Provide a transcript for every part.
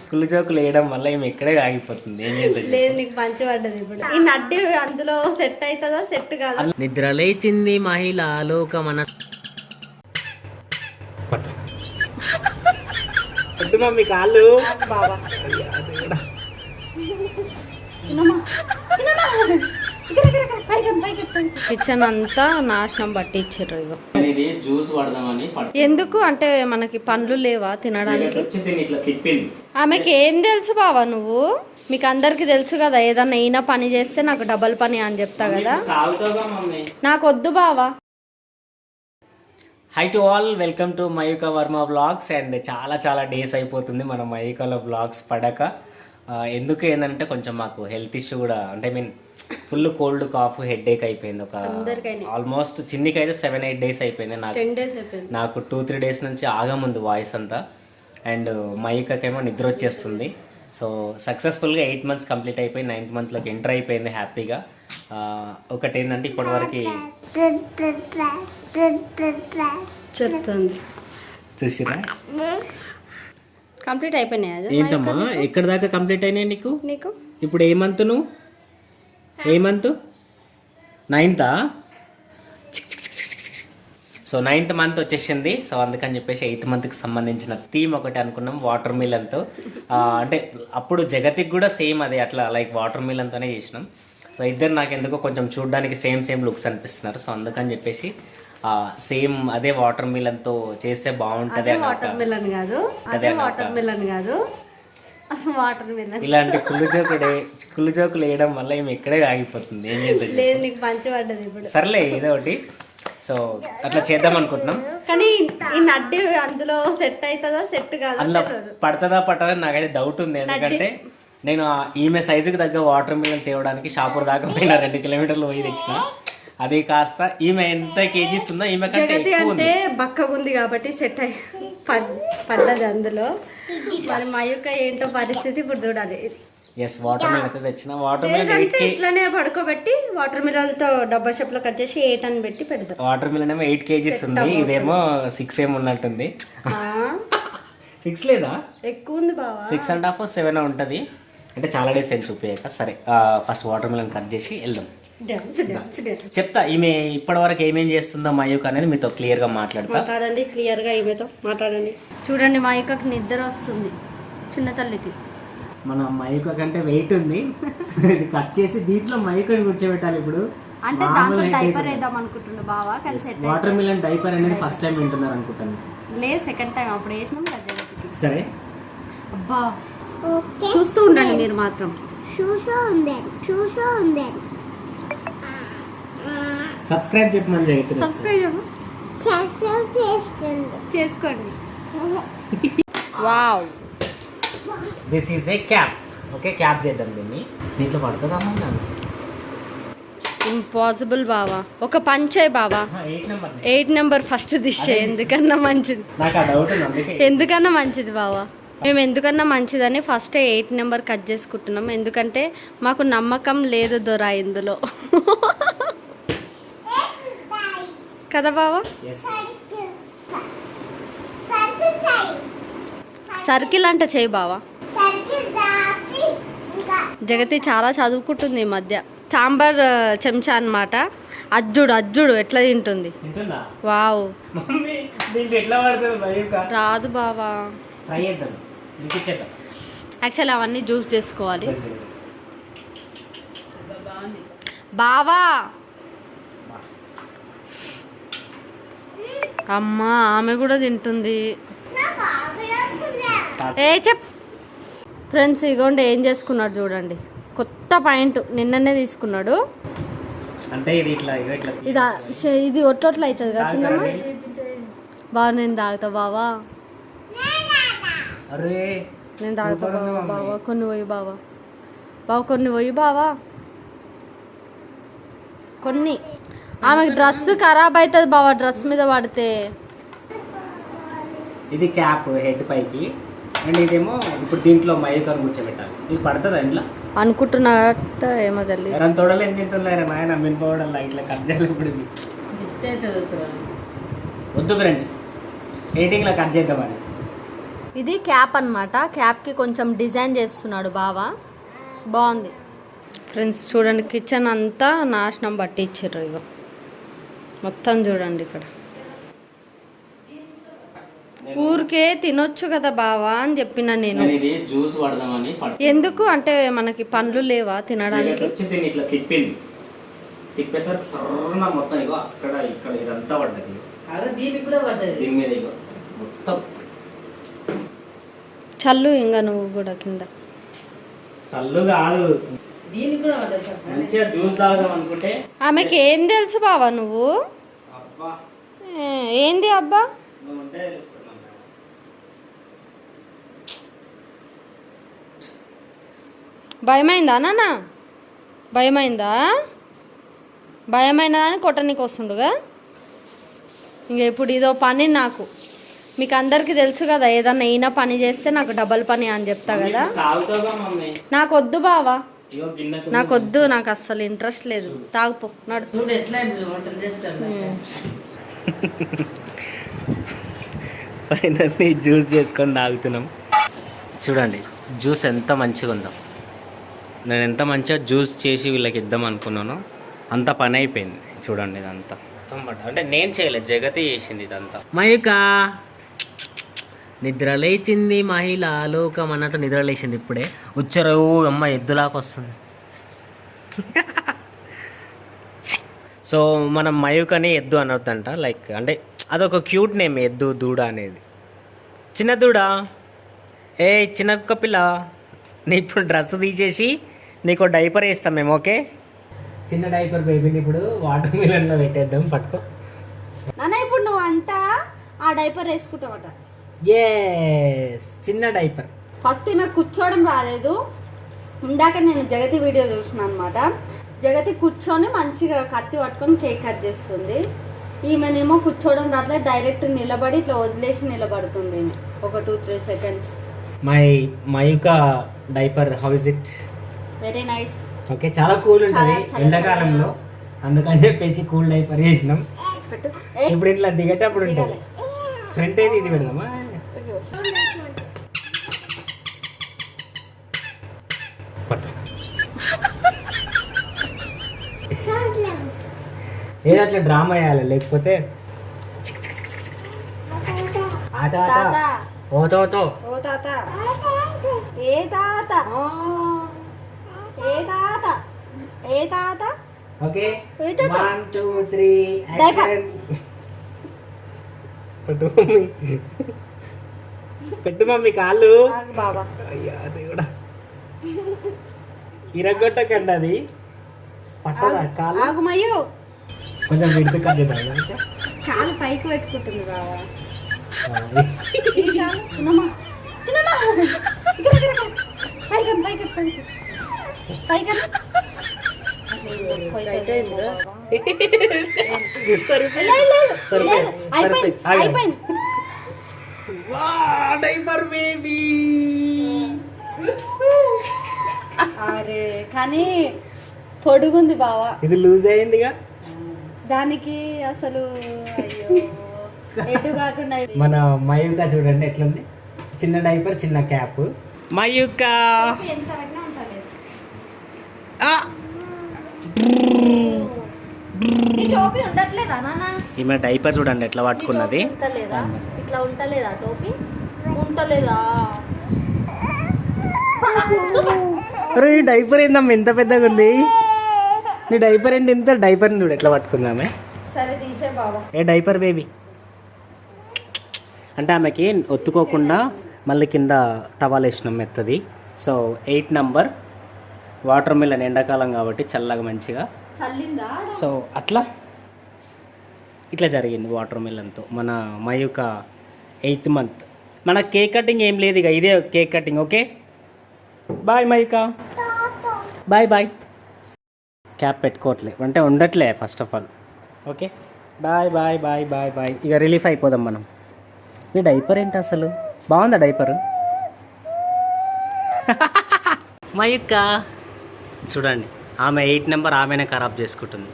కుళ్ళు జోకులు వేయడం వల్ల ఏమి ఎక్కడే ఆగిపోతుంది. ఏం చేద్దాం లేదు, నీకు మంచి పడ్డది. ఇప్పుడు ఈ నడ్డి అందులో సెట్ అవుతుందా సెట్ కాదా? నిద్ర లేచింది మహిళ లోకమన మమ్మీ కాళ్ళు బాబా కిచెన్ అంతా నాశనం పట్టించారు. ఇగో జ్యూస్ పడదామని ఎందుకు అంటే మనకి పండ్లు లేవా తినడానికి? ఇట్లా తిప్పింది. ఆమెకి ఏం తెలుసు బావా నువ్వు? మీకు అందరికి తెలుసు కదా, ఏదన్నా ఈయన పని చేస్తే నాకు డబల్ పని అని చెప్తా కదా. నాకు వద్దు బావా. Hi to all, welcome to Mayuka Varma vlogs. And చాలా డేస్ అయిపోతుంది మన మయూకలో వ్లాగ్స్ పడక. ఎందుకు ఏంటంటే కొంచెం మాకు హెల్త్ ఇష్యూ కూడా, అంటే mean full cold cough headache అయిపోయింది. ఒక ఆల్మోస్ట్ చిన్నికైతే 7-8 డేస్ అయిపోయింది. నాకు 2-3 డేస్ నుంచి ఆగముంది వాయిస్ అంతా. అండ్ మయూకకేమో నిద్ర వచ్చేస్తుంది. సో సక్సెస్ఫుల్గా 8 months కంప్లీట్ అయిపోయి 9th monthలోకి ఎంటర్ అయిపోయింది హ్యాపీగా. ఒకటి ఏంటంటే ఇప్పటివరకు చెప్తుంది చూసిరా కంప్లీట్ అయిపోయినాయి. ఏంటమ్మా ఎక్కడి దాకా కంప్లీట్ అయినాయి నీకు? ఇప్పుడు ఏ మంత్ నువ్వు? ఏ month? 9th. So 9th month వచ్చేసింది. సో అందుకని చెప్పేసి 8th monthకి సంబంధించిన థీమ్ ఒకటి అనుకున్నాం, వాటర్ మిలన్తో. అంటే అప్పుడు జగతికి కూడా సేమ్ అదే అట్లా లైక్ వాటర్ మిలన్తోనే చేసినాం. సో ఇద్దరు నాకు ఎందుకో కొంచెం చూడడానికి సేమ్ లుక్స్ అనిపిస్తున్నారు. సో అందుకని చెప్పేసి సేమ్ అదే వాటర్ మిలన్తో చేస్తే బాగుంటది. వాటర్ మిలన్ కాదు ఇలాంటి కుళ్ళు జోకులు వేయడం వల్ల ఏమి ఎక్కడే ఆగిపోతుంది. ఏం చేద్దాం. లేదు, నీకు మంచి పడ్డది. ఇప్పుడు సర్లే ఏదో ఒకటి. సో అట్లా చేద్దాం అనుకుంటున్నాం. కానీ ఈ నడ్డి అందులో సెట్ అవుతుందా సెట్ కాదా? అందులో పడుతుందా పట్టదా నాకైతే డౌట్ ఉంది. ఎందుకంటే నేను ఈమె సైజుకి తగ్గ వాటర్ మిలన్ తేవడానికి షాపూర్ దాకా పోయినా 2 kilometers పోయి తెచ్చిన. అది కాస్త ఈమె ఎంత కేజీస్ ఉందో ఈమె కంటే ఎక్కువ ఉంది. బక్కగుంది కాబట్టి సెట్ అయ్యి పడ్డది అందులో. మరి మయూక ఏంటో పరిస్థితి ఇప్పుడు చూడాలి. ఎస్, వాటర్ మిలన్ అయితే తెచ్చిన. వాటర్ మిలన్ ఇట్లానే పడుకోబెట్టి వాటర్ మిలన్ తో డబ్బా షాప్ లో కట్ చేసి 8 అని పెట్టి పెడతాం. వాటర్ మిలన్ ఏమో 8 kgs ఉంది, ఇదేమో 6 ఏమో ఉన్నట్టుంది. 6 లేదా ఎక్కువ ఉంది బావా, 6.5 or 7 ఉంటది. అంటే చాలా డేస్ ఏం చూపించాక. సరే ఫస్ట్ వాటర్ మిలన్ కట్ చేసి వెళ్దాం. చెప్తా ఈమె ఇప్పటి వరకు ఏమేం చేస్తుందో మయూక అనేది మీతో క్లియర్ గా మాట్లాడండి. క్లియర్ గా ఈమెతో మాట్లాడండి. చూడండి, మయూకకి నిద్ర వస్తుంది. చిన్న తల్లికి మన మయూక కంటే వెయిట్ ఉంది. ఇది కట్ చేసి దీంట్లో మయూకని కూర్చోబెట్టాలి. ఇప్పుడు అంటే దాంట్లో డైపర్ వేద్దాం అనుకుంటున్నా బావా. వాటర్ మిలన్ డైపర్ అనేది ఫస్ట్ టైం వింటున్నారు అనుకుంటాను. లేదు, సెకండ్ టైం అప్పుడు వేసినాం కదా. సరే అబ్బా, చూస్తూ ఉండండి మీరు మాత్రం. సబ్స్క్రైబ్ చెప్పమని చెప్తారు. సబ్స్క్రైబ్ చేసుకోండి. Wow, this is a cap. Okay, cap చేద్దాం. దీంట్లో పడుతుందమ్మా. ఇంపాసిబుల్ బావా. ఒక పంచే బావా, 8 నెంబర్ ఫస్ట్ దిశ. ఎందుకన్నా మంచిది, ఎందుకన్నా మంచిది బావా. మేము ఎందుకన్నా మంచిదని ఫస్ట్ 8 నెంబర్ కట్ చేసుకుంటున్నాం. ఎందుకంటే మాకు నమ్మకం లేదు దొరా ఇందులో కదా బావా. సర్కిల్ అంటే చేయి బావా. జగతి చాలా చదువుకుంటుంది ఈ మధ్య. సాంబార్ చెంచా అన్నమాట. అజ్జుడు ఎట్లా తింటుంది. వావ్, రాదు బావా. యాక్చువల్లీ అవన్నీ జ్యూస్ చేసుకోవాలి బావా. అమ్మా, ఆమె కూడా తింటుంది. ఫ్రెండ్స్, ఇగోండి ఏం చేసుకున్నాడు చూడండి. కొత్త పాయింట్ నిన్ననే తీసుకున్నాడు. అంటే ఇది ఒట్లొట్లు అవుతుంది కదా చిన్నమ్మ. బావ నేను తాగుతా బావా. నేను తాగుతా బావా. కొన్ని పోయి బావా. కొన్ని పోయి బావా. కొన్ని ఆమెకు డ్రెస్ ఖరాబ్ అవుతుంది బావా డ్రెస్ మీద పడితే. ఇది క్యాప్ హెడ్ పైకి. అండ్ ఇదేమో ఇప్పుడు దీంట్లో మయూకను కూర్చోబెట్టాలి. ఇది పడుతుంది ఇంట్లో అనుకుంటున్నట్ట ఏమో తల్లి. దాని తొడలు ఏం తింటున్నారు నాయన మినపవడం ఇట్లా కట్ చేయాలి. ఇప్పుడు వద్దు ఫ్రెండ్స్, ఎయిటింగ్లో కట్ చేద్దామని. ఇది క్యాప్ అన్నమాట. క్యాప్కి కొంచెం డిజైన్ చేస్తున్నాడు బావా, బాగుంది. ఫ్రెండ్స్ చూడండి, కిచెన్ అంతా నాశనం పట్టించారు. ఇగో మొత్తం చూడండి ఇక్కడ. ఊరికే తినొచ్చు కదా బావా అని చెప్పిన నేను. జ్యూస్ పడదామని ఎందుకు అంటే మనకి పండ్లు లేవా తినడానికి? ఇట్లా తిప్పేసరికి సర్రన మొత్తం ఇగో అక్కడ ఇక్కడ ఇదంతా పడ్డది. దీనికి కూడా పడ్డది. దీని మీద ఇగో మొత్తం చల్లు ఇంకా నువ్వు కూడా కింద. చల్లు కాదు, దీనికి కూడా పడ్డది. మంచిగా జ్యూస్ తాగుదాం అనుకుంటే ఆమెకి ఏం తెలుసు బావా నువ్వు? అబ్బా ఏంది అబ్బా? నువ్వు ఉంటే తెలుస్తున్నాను. భయమైందా నాన్న? భయమైందా? భయమైనదా అని కొట్టనీకి వస్తుండగా. ఇంక ఇప్పుడు ఇదో పని నాకు. మీకు అందరికీ తెలుసు కదా, ఏదన్నా ఈయన పని చేస్తే నాకు డబల్ పని అని చెప్తా కదా. నాకు వద్దు బావా, నాకు వద్దు, నాకు అస్సలు ఇంట్రెస్ట్ లేదు. తాగుపో నడు. చూడు ఎట్లా వంటలు చేస్తాడు. ఫైనల్లీ జ్యూస్ చేసుకొని తాగుతున్నాం. చూడండి జ్యూస్ ఎంత మంచిగా ఉందో. నేను ఎంత మంచిగా జ్యూస్ చేసి వీళ్ళకి ఇద్దాం అనుకున్నానో అంత పని అయిపోయింది. చూడండి ఇదంతా అంటే నేను చేయలేదు, జగతి చేసింది ఇదంతా. మయూక నిద్ర లేచింది, మహిళ లోకం అన్నట్టు నిద్ర లేచింది. ఇప్పుడే వచ్చారు అమ్మ ఎద్దులాగా వస్తుంది. సో మనం మయూకని ఎద్దు అనొద్దంట, లైక్ అంటే అదొక క్యూట్ నేమ్, ఎద్దు దూడ అనేది. చిన్న దూడ, ఏ చిన్న కుక్క పిల్ల, నీ ఇప్పుడు డ్రెస్ తీసేసి నీకు డైపర్ వేస్తాం మేము, ఓకే? చిన్న డైపర్ బేబీని ఇప్పుడు వాటర్ మిలన్లో పెట్టేద్దాం. పట్టుకో నాన్న, ఇప్పుడు నువ్వు అంట ఆ డైపర్ వేసుకుంటావట. ఎస్, చిన్న డైపర్. ఫస్ట్ ఈమె కూర్చోవడం రాలేదు. ఇందాక నేను జగతి వీడియో చూసిన అనమాట. జగతి కూర్చొని మంచిగా కత్తి పట్టుకొని కేక్ కట్ చేస్తుంది. ఈమెనేమో కూర్చోవడం రాట్లేదు, డైరెక్ట్ నిలబడి ఇట్లా వదిలేసి నిలబడుతుంది ఈమె ఒక 2-3 seconds. Mayuka diaper, how is it? Very nice. Okay, చాలా కూల్ ఉంటుంది ఎండాకాలంలో, అందుకని చెప్పేసి కూల్ డైపర్ వేసినాం. ఇప్పుడు ఇట్లా దిగేటప్పుడు ఉంటుంది. ఫ్రంట్ అయితే ఇది పెడదామా? ఏదో అట్లా డ్రామా వేయాలి, లేకపోతే ఓ తాత ఓ తాత, ఏ తాత, ఏ తాత, ఏ తాత. ఓకే, ఏ తాత? 1 2 3 యాక్షన్. పెట్టు మమ్మీ కాళ్ళు. ఆగు బాబా. అయ్యా దేవుడా, ఇరగొట్టకండి అది. పట్టదా కాళ్ళు? ఆగు మయ్యు, కొంచెం విడుతు కట్టేదా? కాలు పైకి పెట్టుకుంటుంది బాబా. తినమ్మా తినమ్మా, పైకి పైకి పైకి పైకి. అయిపోయింది. Diaper baby. అరే కానీ పొడుగుంది బావా. ఇది లూజ్ అయిందిగా దానికి అసలు. అయ్యో, ఎటు కాకుండా. మన మయూక చూడండి ఎట్లుంది, చిన్న డైపర్ చిన్న క్యాప్. మయూక ఎంత పెట్టినా ఉంటలేదు. ఈ టోపీ ఉండట్లేదా నాన్న? ఈమె డైపర్ చూడండి ఎట్లా పట్టుకున్నది. ఉంటలేదా? ఇట్లా ఉంటలేదా టోపీ? ఉంటలేదా? అరే ఈ డైపర్ ఏందమ్మా ఎంత పెద్దగా ఉంది? నీ డైపర్ ఏంటి ఇంత? డైపర్ చూడు ఎట్లా పట్టుకుందామే. సరే తీసే బాబా. ఏ డైపర్ బేబీ అంటే ఆమెకి ఒత్తుకోకుండా మళ్ళీ కింద టవాల్ వేసినాం మెత్తది. సో 8 నంబర్ వాటర్ మిలన్, ఎండాకాలం కాబట్టి చల్లగా మంచిగా. చల్లిందా? సో అట్లా ఇట్లా జరిగింది వాటర్ మిలన్తో మన మయూక 8th మంత్. మన కేక్ కటింగ్ ఏం లేదు, ఇక ఇదే cake cutting. Okay bye Mayuka, bye bye. Cap పెట్టుకోవట్లే అంటే ఉండట్లే first of all. Okay bye bye bye bye bye. ఇక రిలీఫ్ అయిపోదాం మనం. ఈ డైపర్ ఏంటి అసలు, బాగుందా డైపర్? మయూక చూడండి, ఆమె 8 నెంబర్ ఆమెనే ఖరాబ్ చేసుకుంటుంది.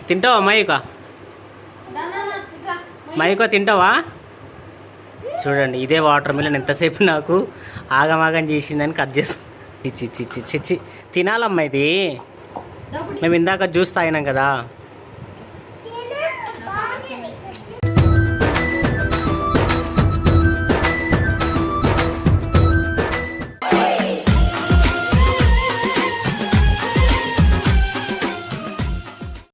తింటావా మయూక? మయూక తింటావా? చూడండి ఇదే వాటర్ మిలన్ ఎంతసేపు నాకు ఆగమాగం చేసిందని కట్ చేసు చిచ్చి చిచ్చి చిచ్చి తినాలమ్మా ఇది మేము ఇందాక జ్యూస్ తాగినాం కదా